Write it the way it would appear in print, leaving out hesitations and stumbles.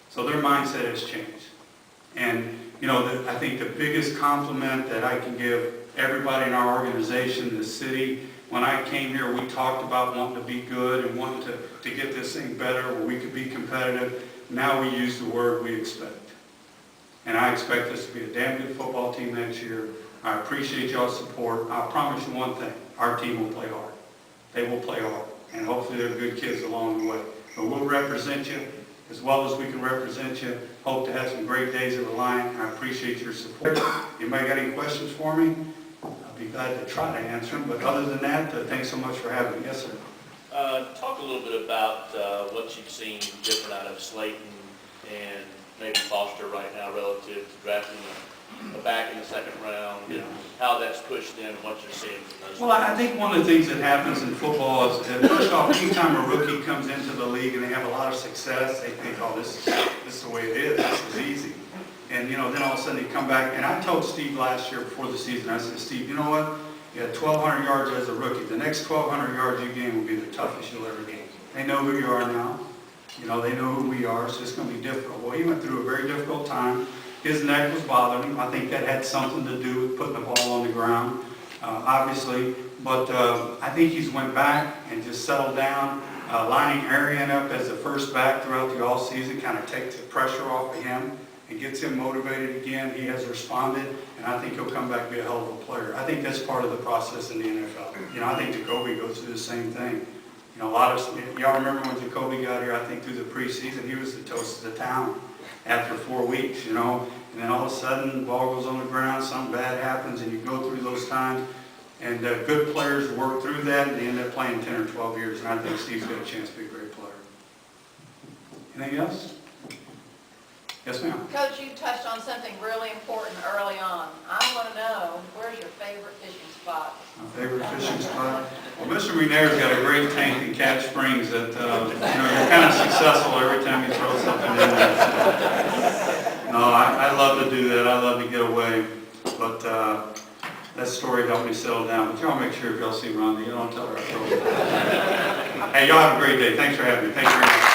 So their mindset has changed. And, you know, I think the biggest compliment that I can give everybody in our organization, the city, when I came here, we talked about wanting to be good and wanting to get this thing better where we could be competitive. Now we use the word we expect. And I expect us to be a damn good football team next year. I appreciate y'all's support. I promise you one thing, our team will play hard. They will play hard. And hopefully they're good kids along the way. But we'll represent you as well as we can represent you. Hope to have some great days at the line. I appreciate your support. Anybody got any questions for me? I'll be glad to try to answer them. But other than that, thanks so much for having me. Yes, sir. Talk a little bit about what you've seen different out of Slayton and maybe Foster right now relative to drafting a back in the second round, and how that's pushed them and what you're seeing from those. Well, I think one of the things that happens in football is, first off, anytime a rookie comes into the league and they have a lot of success, they think, oh, this is the way it is. This is easy. And, you know, then all of a sudden they come back. And I told Steve last year before the season, I said, Steve, you know what? You had 1,200 yards as a rookie. The next 1,200 yards you gain will be the toughest you'll ever gain. They know who you are now. You know, they know who we are, so it's going to be difficult. Well, he went through a very difficult time. His neck was bothering him. I think that had something to do with putting the ball on the ground, obviously. But I think he's went back and just settled down, lining Arian up as the first back throughout the all-season, kind of takes the pressure off of him and gets him motivated again. He has responded, and I think he'll come back and be a hell of a player. I think that's part of the process in the NFL. You know, I think Jacoby goes through the same thing. You know, y'all remember when Jacoby got here, I think through the preseason, he was the toast of the town after 4 weeks, you know. And then all of a sudden, the ball goes on the ground, something bad happens, and you go through those times. And good players work through that, and they end up playing 10 or 12 years. And I think Steve's got a chance to be a great player. Anything else? Yes, ma'am. Coach, you touched on something really important early on. I want to know, where's your favorite fishing spot? My favorite fishing spot? Well, Mr. McNair's got a great tank in Cat Springs that, you know, you're kind of successful every time you throw something in there. So, no, I love to do that. I love to get away. But that story helped me settle down. But y'all make sure if y'all see Rhonda, you don't tell her I told you. Hey, y'all have a great day. Thanks for having me. Thanks very much.